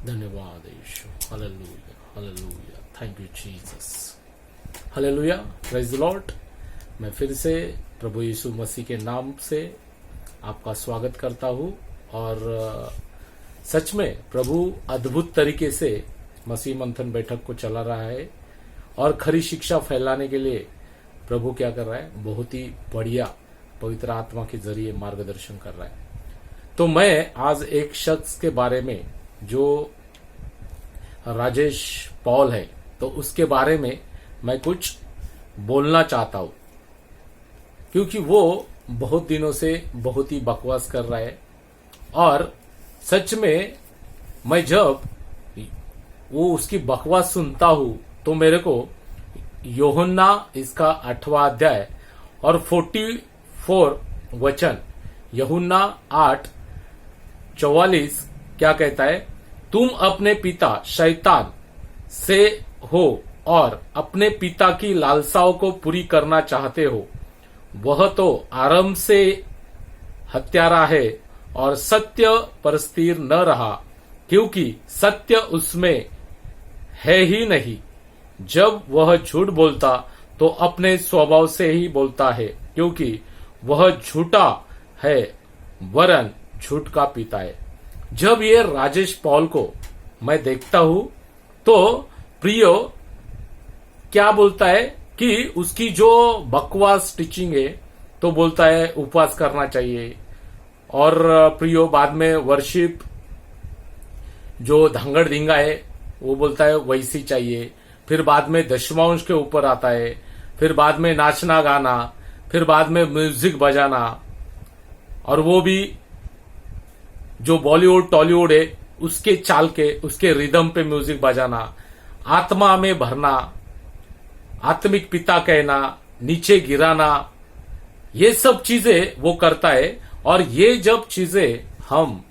धन्यवाद यीशु। Hallelujah, hallelujah, thank you Jesus. Hallelujah, praise the Lord. मैं फिर से प्रभु यीशु मसीह के नाम से आपका स्वागत करता हूं और सच में प्रभु अद्भुत तरीके से मसीह मंथन बैठक को चला रहा है और खरी शिक्षा फैलाने के लिए प्रभु क्या कर रहा है, बहुत ही बढ़िया पवित्र आत्मा के जरिए मार्गदर्शन कर रहा है। तो मैं आज एक शख्स के बारे में जो राजेश पॉल है, तो उसके बारे में मैं कुछ बोलना चाहता हूं, क्योंकि वो बहुत दिनों से बहुत ही बकवास कर रहा है। और सच में मैं जब वो उसकी बकवास सुनता हूं तो मेरे को यूहन्ना इसका 8वां अध्याय और 44 वचन, यूहन्ना 8:44 क्या कहता है, तुम अपने पिता शैतान से हो और अपने पिता की लालसाओं को पूरी करना चाहते हो। वह तो आरंभ से हत्यारा है और सत्य पर स्थिर न रहा, क्योंकि सत्य उसमें है ही नहीं। जब वह झूठ बोलता तो अपने स्वभाव से ही बोलता है, क्योंकि वह झूठा है वरन झूठ का पिता है। जब ये राजेश पॉल को मैं देखता हूं तो प्रियो क्या बोलता है कि उसकी जो बकवास टीचिंग है, तो बोलता है उपवास करना चाहिए, और प्रियो बाद में वर्शिप जो धांगड़ धिंगा है वो बोलता है वैसी चाहिए। फिर बाद में दशमांश के ऊपर आता है, फिर बाद में नाचना गाना, फिर बाद में म्यूजिक बजाना, और वो भी जो बॉलीवुड टॉलीवुड है उसके चाल के, उसके रिदम पे म्यूजिक बजाना, आत्मा में भरना, आत्मिक पिता कहना, नीचे गिराना, ये सब चीजें वो करता है। और ये जब चीजें हम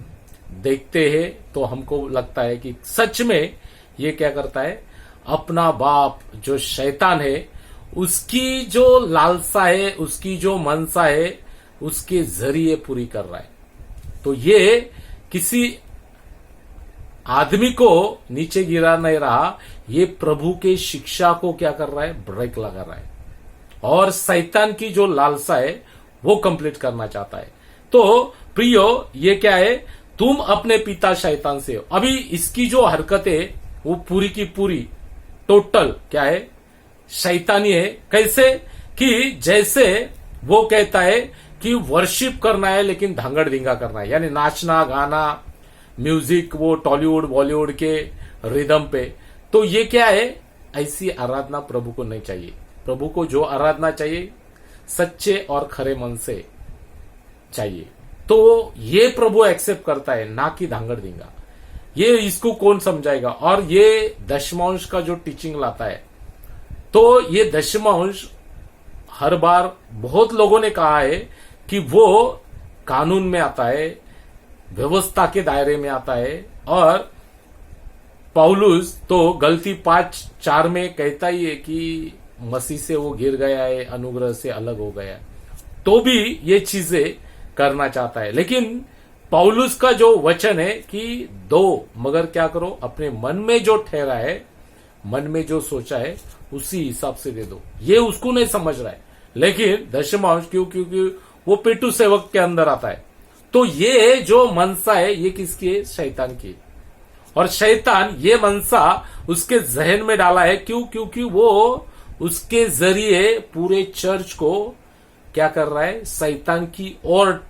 देखते हैं तो हमको लगता है कि सच में ये क्या करता है, अपना बाप जो शैतान है उसकी जो लालसा है, उसकी जो मनसा है, उसके जरिए पूरी कर रहा है। तो ये किसी आदमी को नीचे गिरा नहीं रहा, ये प्रभु के शिक्षा को क्या कर रहा है, ब्रेक लगा रहा है, और शैतान की जो लालसा है वो कंप्लीट करना चाहता है। तो प्रियो ये क्या है, तुम अपने पिता शैतान से हो। अभी इसकी जो हरकत है वो पूरी की पूरी टोटल क्या है, शैतानी है। कैसे कि जैसे वो कहता है कि वर्शिप करना है लेकिन धांगड़ धिंगा करना है, यानी नाचना गाना, म्यूजिक वो टॉलीवुड बॉलीवुड के रिदम पे। तो ये क्या है, ऐसी आराधना प्रभु को नहीं चाहिए। प्रभु को जो आराधना चाहिए सच्चे और खरे मन से चाहिए, तो ये प्रभु एक्सेप्ट करता है, ना कि धांगड़ धिंगा। ये इसको कौन समझाएगा। और ये दशमांश का जो टीचिंग लाता है, तो ये दशमांश हर बार बहुत लोगों ने कहा है कि वो कानून में आता है, व्यवस्था के दायरे में आता है। और पौलुस तो गलती 5:4 में कहता ही है कि मसीह से वो गिर गया है, अनुग्रह से अलग हो गया, तो भी ये चीजें करना चाहता है। लेकिन पौलुस का जो वचन है कि दो, मगर क्या करो, अपने मन में जो ठहरा है, मन में जो सोचा है उसी हिसाब से दे दो। ये उसको नहीं समझ रहा है। लेकिन दशमांश क्योंकि वो पेटू सेवक के अंदर आता है। तो ये जो मनसा है ये किसकी है, शैतान की। और शैतान ये मनसा उसके जहन में डाला है, क्योंकि वो उसके जरिए पूरे चर्च को क्या कर रहा है, शैतान की ओर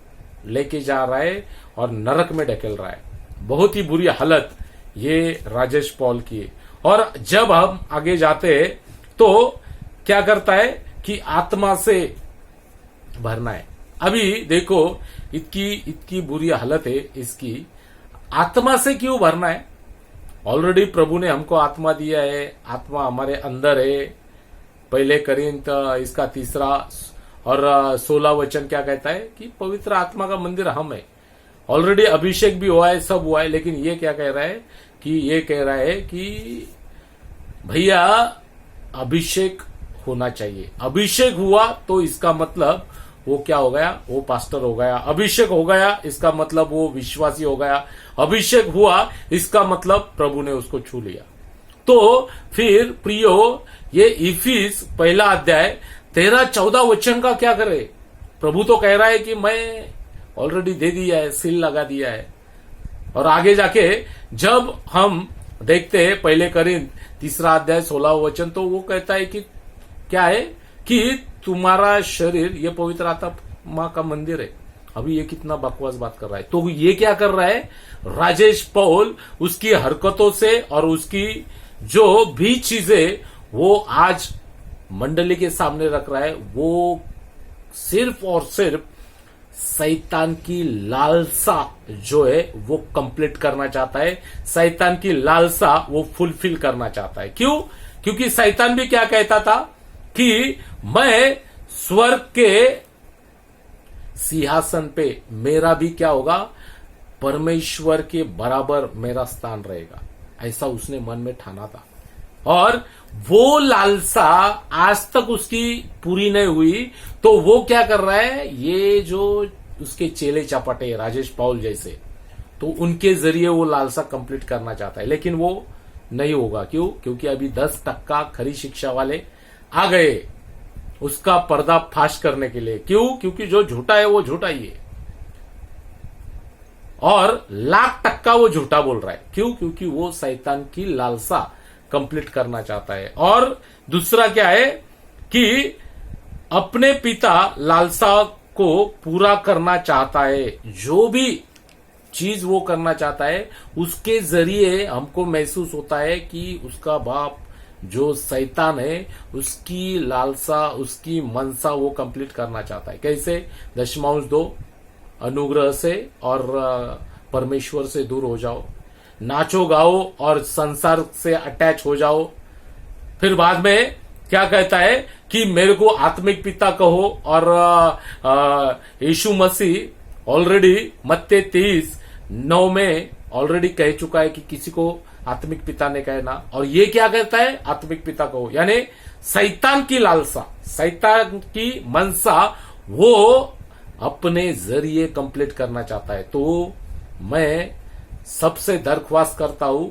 लेके जा रहा है और नरक में ढकेल रहा है। बहुत ही बुरी हालत ये राजेश पॉल की। और जब हम आगे जाते हैं तो क्या करता है कि आत्मा से भरना है। अभी देखो इतनी बुरी हालत है इसकी, आत्मा से क्यों भरना है। ऑलरेडी प्रभु ने हमको आत्मा दिया है, आत्मा हमारे अंदर है। पहले करिंथ इसका 3 और 16 वचन क्या कहता है कि पवित्र आत्मा का मंदिर हम है। ऑलरेडी अभिषेक भी हुआ है, सब हुआ है, लेकिन ये क्या कह रहा है कि ये कह रहा है कि भैया अभिषेक होना चाहिए। अभिषेक हुआ तो इसका मतलब वो क्या हो गया, वो पास्टर हो गया। अभिषेक हो गया इसका मतलब वो विश्वासी हो गया। अभिषेक हुआ इसका मतलब प्रभु ने उसको छू लिया। तो फिर प्रियो, ये इफिस पहला अध्याय 13-14 वचन का क्या करे? प्रभु तो कह रहा है कि मैं ऑलरेडी दे दिया है, सील लगा दिया है। और आगे जाके जब हम देखते हैं पहले करिन्थ 3 अध्याय 16 वचन, तो वो कहता है कि क्या है कि तुम्हारा शरीर ये पवित्र आत्मा का मंदिर है। अभी ये कितना बकवास बात कर रहा है। तो ये क्या कर रहा है? राजेश पौल उसकी हरकतों से और उसकी जो भी चीजें वो आज मंडली के सामने रख रहा है, वो सिर्फ और सिर्फ शैतान की लालसा जो है वो कंप्लीट करना चाहता है। शैतान की लालसा वो फुलफिल करना चाहता है। क्यों? क्योंकि शैतान भी क्या कहता था कि मैं स्वर्ग के सिंहासन पे मेरा भी क्या होगा, परमेश्वर के बराबर मेरा स्थान रहेगा, ऐसा उसने मन में ठाना था। और वो लालसा आज तक उसकी पूरी नहीं हुई, तो वो क्या कर रहा है, ये जो उसके चेले चपाटे राजेश पौल जैसे, तो उनके जरिए वो लालसा कंप्लीट करना चाहता है। लेकिन वो नहीं होगा। क्यों? क्योंकि अभी 10% खरी शिक्षा वाले आ गए उसका पर्दाफाश करने के लिए। क्यों? क्योंकि जो झूठा है वो झूठा ही है, और 1,00,000% वो झूठा बोल रहा है। क्यों? क्योंकि वो शैतान की लालसा कंप्लीट करना चाहता है। और दूसरा क्या है कि अपने पिता लालसा को पूरा करना चाहता है। जो भी चीज वो करना चाहता है उसके जरिए हमको महसूस होता है कि उसका बाप जो शैतान है उसकी लालसा, उसकी मनसा वो कंप्लीट करना चाहता है। कैसे? 10 अनुग्रह से और परमेश्वर से दूर हो जाओ, नाचो गाओ और संसार से अटैच हो जाओ। फिर बाद में क्या कहता है कि मेरे को आत्मिक पिता कहो, और यीशु मसीह ऑलरेडी मत्ती 23:9 में ऑलरेडी कह चुका है कि किसी को आत्मिक पिता ने कहना। और ये क्या कहता है? आत्मिक पिता कहो। यानी शैतान की लालसा, शैतान की मनसा वो अपने जरिए कंप्लीट करना चाहता है। तो मैं सबसे दरख्वास्त करता हूं,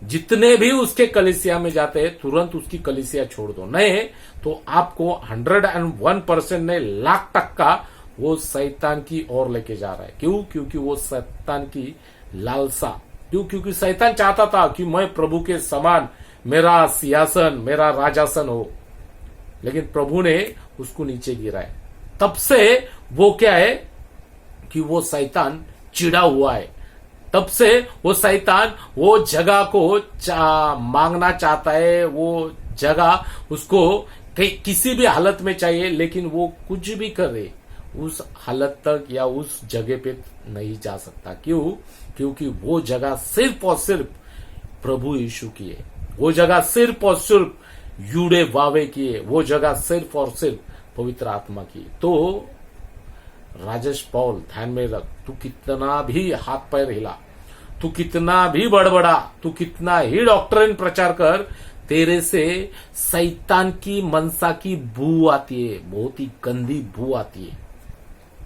जितने भी उसके कलीसिया में जाते हैं तुरंत उसकी कलीसिया छोड़ दो। नहीं तो आपको 101% ने 1,00,000% वो शैतान की ओर लेके जा रहा है। क्यों? क्योंकि वो शैतान की लालसा। क्यों? क्योंकि शैतान चाहता था कि मैं प्रभु के समान मेरा सिंहासन, मेरा राजासन हो, लेकिन प्रभु ने उसको नीचे गिराया। तब से वो क्या है कि वो शैतान चिढ़ा हुआ है। तब से वो शैतान वो जगह को मांगना चाहता है। वो जगह उसको किसी भी हालत में चाहिए, लेकिन वो कुछ भी करे उस हालत तक या उस जगह पे नहीं जा सकता। क्यों? क्योंकि वो जगह सिर्फ और सिर्फ प्रभु यीशु की है। वो जगह सिर्फ और सिर्फ यूडे वावे की है। वो जगह सिर्फ और सिर्फ पवित्र आत्मा की। तो राजेश पौल ध्यान में रख, तू कितना भी हाथ पैर हिला, तू कितना भी बड़बड़ा, तू कितना ही डॉक्ट्रिन प्रचार कर, तेरे से शैतान की मनसा की बू आती है, बहुत ही गंदी बू आती है।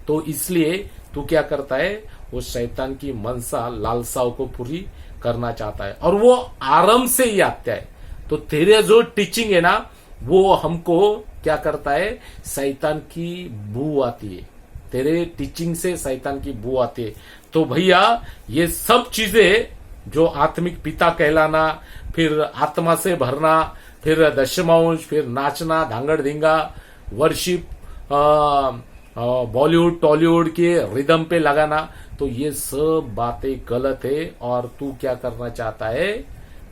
तो इसलिए तू क्या करता है, वो शैतान की मनसा लालसाओं को पूरी करना चाहता है, और वो आरंभ से ही आता है। तो तेरे जो टीचिंग है ना, वो हमको क्या करता है, शैतान की बू आती है। तेरे टीचिंग से शैतान की बू आती है। तो भैया ये सब चीजें जो आत्मिक पिता कहलाना, फिर आत्मा से भरना, फिर दशमांश, फिर नाचना, धांगड़ धिंगा, वर्शिप, बॉलीवुड टॉलीवुड के रिदम पे लगाना, तो ये सब बातें गलत है। और तू क्या करना चाहता है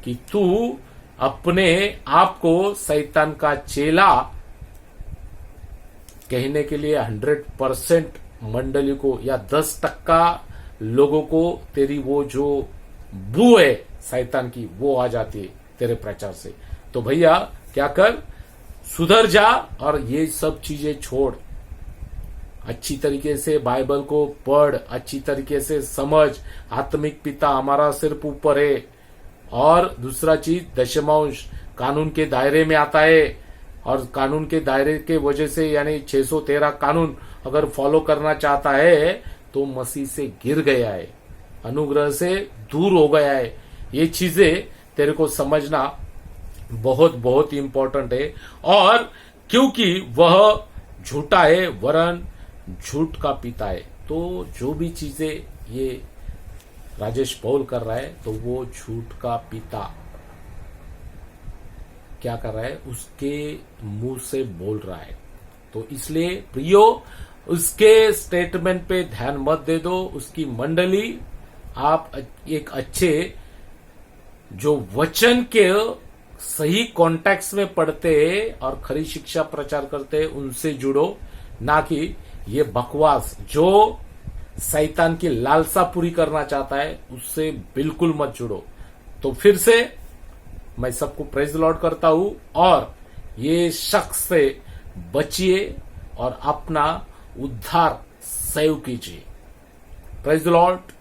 कि तू अपने आप को शैतान का चेला कहने के लिए 100% मंडली को या 10% लोगों को तेरी वो जो बू है शैतान की वो आ जाती है तेरे प्रचार से। तो भैया क्या कर, सुधर जा और ये सब चीजें छोड़। अच्छी तरीके से बाइबल को पढ़, अच्छी तरीके से समझ, आत्मिक पिता हमारा सिर्फ ऊपर है। और दूसरा चीज, दशमांश कानून के दायरे में आता है, और कानून के दायरे के वजह से यानी 613 कानून अगर फॉलो करना चाहता है तो मसीह से गिर गया है, अनुग्रह से दूर हो गया है। ये चीजें तेरे को समझना बहुत बहुत इंपॉर्टेंट है। और क्योंकि वह झूठा है वरन झूठ का पिता है, तो जो भी चीजें ये राजेश पॉल कर रहा है तो वो झूठ का पिता क्या कर रहा है, उसके मुंह से बोल रहा है। तो इसलिए प्रियो, उसके स्टेटमेंट पे ध्यान मत दे दो। उसकी मंडली, आप एक अच्छे जो वचन के सही कॉन्टेक्स्ट में पढ़ते और खरी शिक्षा प्रचार करते उनसे जुड़ो, ना कि ये बकवास जो शैतान की लालसा पूरी करना चाहता है उससे बिल्कुल मत जुड़ो। तो फिर से मैं सबको प्रेज द लॉर्ड करता हूं और ये शख्स से बचिए और अपना उद्धार सेव कीजिए। Praise the Lord.